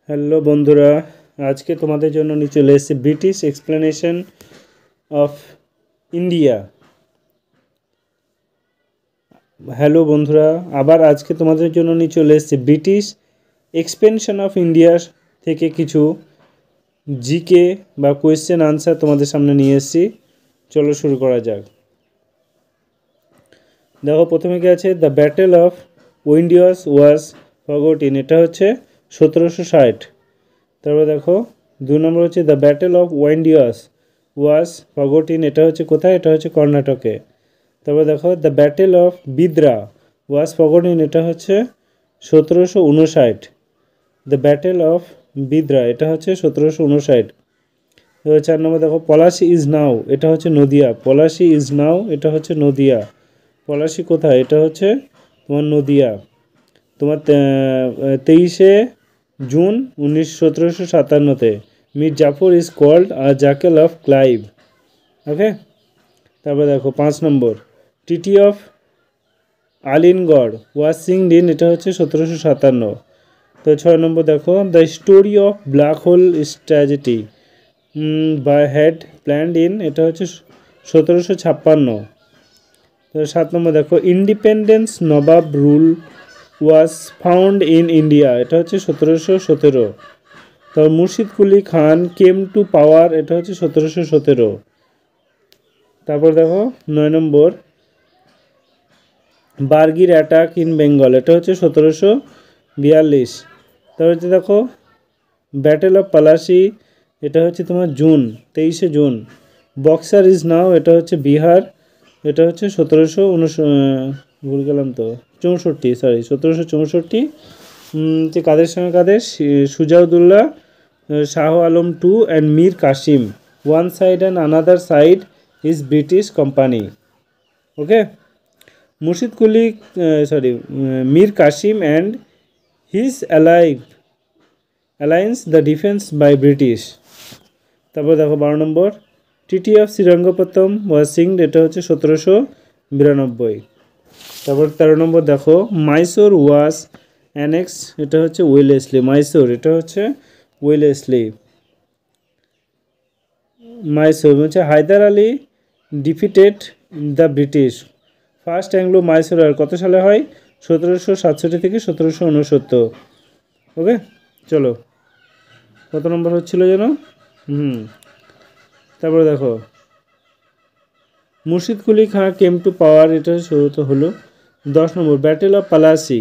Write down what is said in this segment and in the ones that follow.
Hello বন্ধুরা, আজকে তোমাদের জন্য নিয়ে চলে এসেছে British explanation of India. Hello বন্ধুরা, আবার আজকে তোমাদের জন্য নিয়ে চলে এসেছে ব্রিটিশ এক্সপেনশন অফ ইন্ডিয়ার থেকে কিছু জিকে বা কোয়েশ্চেন আনসার তোমাদের সামনে নিয়ে এসেছি। চলো শুরু করা যাক। দেখো প্রথমে কি আছে, the battle of Wandiwash was forgotten, এটা হচ্ছে 1760। তারপর দেখো 2 নম্বর হচ্ছে the battle of Wandiwash was forgotten, এটা হচ্ছে কোথায়, এটা হচ্ছে কর্ণাটকে। তারপর দেখো the battle of Bidara was forgotten, এটা হচ্ছে 1759। দ্য ব্যাটেল অফ বিদ্রা, এটা হচ্ছে 1759। এবার 4 নম্বর দেখো পলাশি ইজ নাও, এটা হচ্ছে নদিয়া। পলাশি ইজ নাও, এটা হচ্ছে নদিয়া। পলাশি কোথায়, এটা হচ্ছে তোমার নদিয়া। তোমার 23শে জুন 1757-তে Mir Jafar is called a jackal of Clive. Okay, তারপর দেখো 5 নম্বর টিটি of Alinagar was signed in, এটা হচ্ছে 1757। তো 6 নম্বর দেখো the story of black hole tragedy by head planned in, এটা হচ্ছে 1756। তো 7 নম্বর দেখো independence nawab rule was found in India, এটা হচ্ছে 1717। তারপর মুর্শিদ কুলি খান কেম টু পাওয়ার, এটা হচ্ছে 1717। তারপর দেখো 9 নম্বর বার্গির অ্যাটাক ইন বেঙ্গল, এটা হচ্ছে 1742। তারপর হচ্ছে দেখো ব্যাটেল অফ পলাশি, এটা হচ্ছে তোমার জুন 23শে জুন। বক্সার ইজ নাও, এটা হচ্ছে বিহার, এটা হচ্ছে ভুল গেলাম তো 1764। যে কাদের সঙ্গে কাদের, Shujauddaula Shah Alam two and Mir Kasim, one side and another side is British company. Okay, Murshid Quli Mir Kasim and his alliance the defence by British. তারপর দেখো 12 নম্বর টিটি অফ শ্রীরঙ্গপত্তম ওয়াজ সিংড, এটা হচ্ছে 1792। তারপর 13 নম্বর দেখো মাইসোর ওয়াজ অ্যানেক্স, এটা হচ্ছে ওয়েলেসলি। মাইসোর, এটা হচ্ছে ওয়েলেসলি। মাইসোর হচ্ছে Hyder Ali defeated the British first Anglo Mysore আর কত সালে হয়, 1767 থেকে 1769। ওকে, চলো কত নম্বর হচ্ছিল যেন, তারপরে দেখো মুর্শিদ কুলি খাঁ কেম টু পাওয়ার, এটা শুরুতে হলো 10 নম্বর battle of Palashi.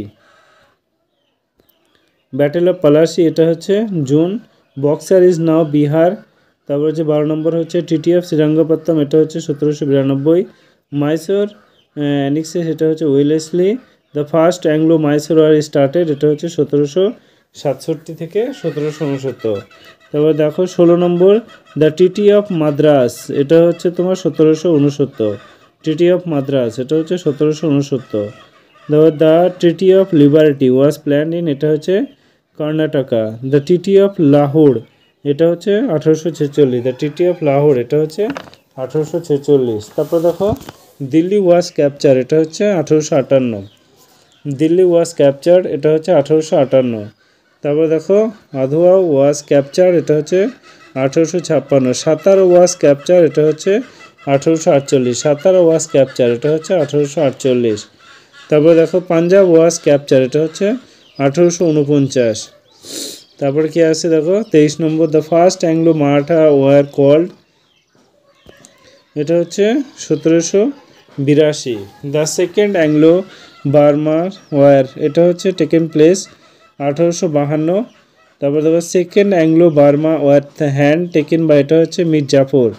Battle of Palashi, এটা হচ্ছে June. Boxer is now Bihar. তারপর হচ্ছে 12 নম্বর হচ্ছে টিটি অফ শ্রীরঙ্গপত্তম, এটা হচ্ছে 1792। মাইসোর অ্যানেক্সেস, এটা হচ্ছে Wellesley. The first Anglo Mysore war started, এটা হচ্ছে 1767 থেকে 1769। তারপর দেখো 16 নম্বর দ্য টিটি অফ মাদ্রাস, এটা হচ্ছে তোমার 1769। টিটি অফ মাদ্রাস, এটা হচ্ছে 1769। তারপর দ্য টিটি of liberty was planned in, এটা হচ্ছে কর্ণাটকা। দ্য টিটি অফ লাহোর, এটা হচ্ছে 1846। দ্য টিটি অফ লাহোর, এটা হচ্ছে 1846। তারপর দেখো দিল্লি ওয়াজ ক্যাপচার, এটা হচ্ছে 1858। দিল্লি ওয়াজ ক্যাপচার, এটা হচ্ছে 1858। তারপর দেখো আধুয়া ওয়াজ ক্যাপচার, এটা হচ্ছে 1856। সাতার ওয়াজ ক্যাপচার, এটা হচ্ছে 1848। সাতার ওয়াজ ক্যাপচার, এটা হচ্ছে 1848। তারপর দেখো পাঞ্জাব ওয়াজ ক্যাপচার, এটা হচ্ছে 1849। তারপর কি আছে দেখো 23 নম্বর the first Anglo Maratha war called, এটা হচ্ছে 1782। The second Anglo Burma war, এটা হচ্ছে টেকেন প্লেস 1852। তারপর দেখো second Anglo Burma war hand taken by, এটা হচ্ছে Mir Jafar.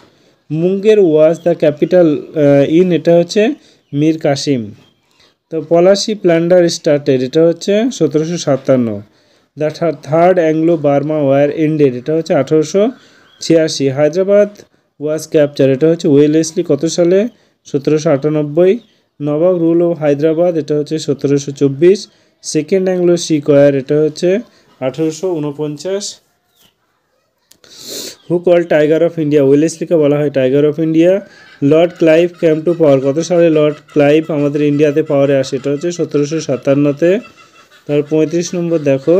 Munger was the capital in, এটা হচ্ছে মীর কাসিম। তো পলাশি প্ল্যান্ডার স্টার্টেড, এটা হচ্ছে 1757। The third Anglo Burma war ended, এটা হচ্ছে 1886। হায়দ্রাবাদ ওয়াজ ক্যাপচার, এটা হচ্ছে ওয়েলেসলি কত সালে, 1798। নবাব রুল অফ হায়দ্রাবাদ, এটা হচ্ছে 1724। সেকেন্ড অ্যাংলো সিকোয়ার, এটা হচ্ছে 1849। Who call tiger of India, ওয়েলেসলিকে বলা হয় tiger of India. Lord Clive came to power, কত সালে লর্ড ক্লাইভ আমাদের ইন্ডিয়াতে পাওয়ারে আসে, এটা হচ্ছে 1757-তে। তারপর 35 নম্বর দেখো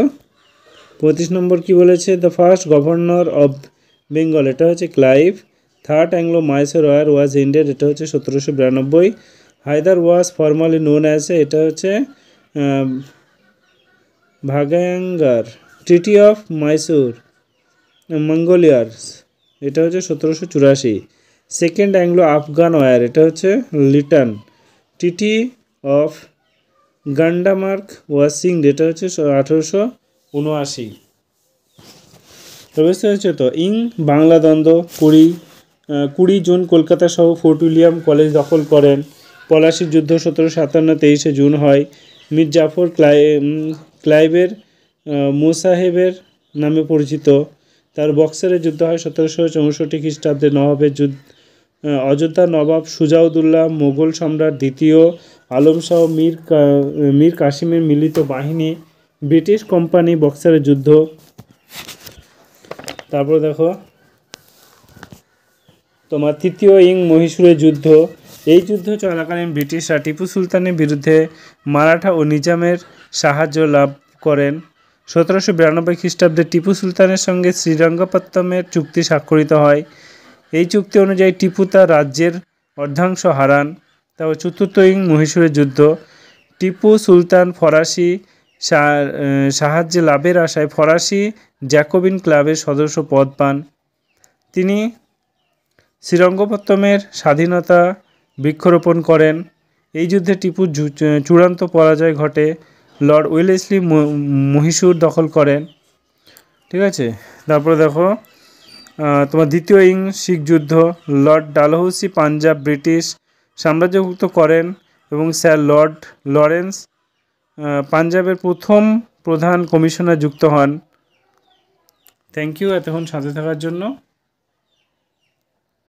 35 নম্বর কি বলেছে, the first governor of Bengal, এটা হচ্ছে Clive. Third Anglo Mysore war was ended, এটা হচ্ছে 1792। Hyder was formally known as, এটা হচ্ছে ভাগাঙ্গার। ট্রিটি অফ মাইসোর মঙ্গোলিয়ার্স, এটা হচ্ছে 1784। সেকেন্ড অ্যাংলো আফগান ওয়ার, এটা হচ্ছে লিটন। ট্রিটি অফ গান্ডামার্ক ওয়াজ সিংড, এটা হচ্ছে 1879। বুঝতে হচ্ছে তো। বাংলা দ্বন্দ্ব 20 জুন কলকাতা সহ ফোর্ট উইলিয়াম কলেজ দখল করেন। পলাশির যুদ্ধ 1757 23 জুন হয়। মীর জাফর ক্লাইভের মোসাহেবের নামে পরিচিত। তার বক্সারের যুদ্ধ হয় 1764 খ্রিস্টাব্দে। নবাবের যুদ্ধ, অযোধ্যার নবাব সুজাউদ্দৌলা, মোগল সম্রাট দ্বিতীয় আলম শাহ, মীর কাসিমের মিলিত বাহিনী, ব্রিটিশ কোম্পানি, বক্সারের যুদ্ধ। তারপর দেখো তোমার তৃতীয় মহীশূরের যুদ্ধ। এই যুদ্ধ চলাকালীন ব্রিটিশরা টিপু সুলতানের বিরুদ্ধে মারাঠা ও নিজামের সাহায্য লাভ করেন। 1792 খ্রিস্টাব্দে টিপু সুলতানের সঙ্গে শ্রীরঙ্গপত্তমের চুক্তি স্বাক্ষরিত হয়। এই চুক্তি অনুযায়ী টিপু তার রাজ্যের অর্ধাংশ হারান। তারপর চতুর্থ মহীশূরের যুদ্ধ। টিপু সুলতান ফরাসি সাহায্য লাভের আশায় ফরাসি জ্যাকোবিন ক্লাবের সদস্য পদ পান। তিনি শ্রীরঙ্গপত্তমের স্বাধীনতা বৃক্ষরোপণ করেন। এই যুদ্ধে টিপুর চূড়ান্ত পরাজয় ঘটে। লর্ড ওয়েলেসলি মহীশূর দখল করেন। ঠিক আছে, তারপরে দেখো তোমার দ্বিতীয় শিখ যুদ্ধ। লর্ড ডালহৌসি পাঞ্জাব ব্রিটিশ সাম্রাজ্যভুক্ত করেন এবং স্যার লর্ড লরেন্স পাঞ্জাবের প্রথম প্রধান কমিশনার যুক্ত হন। থ্যাংক ইউ এতক্ষণ সাথে থাকার জন্য।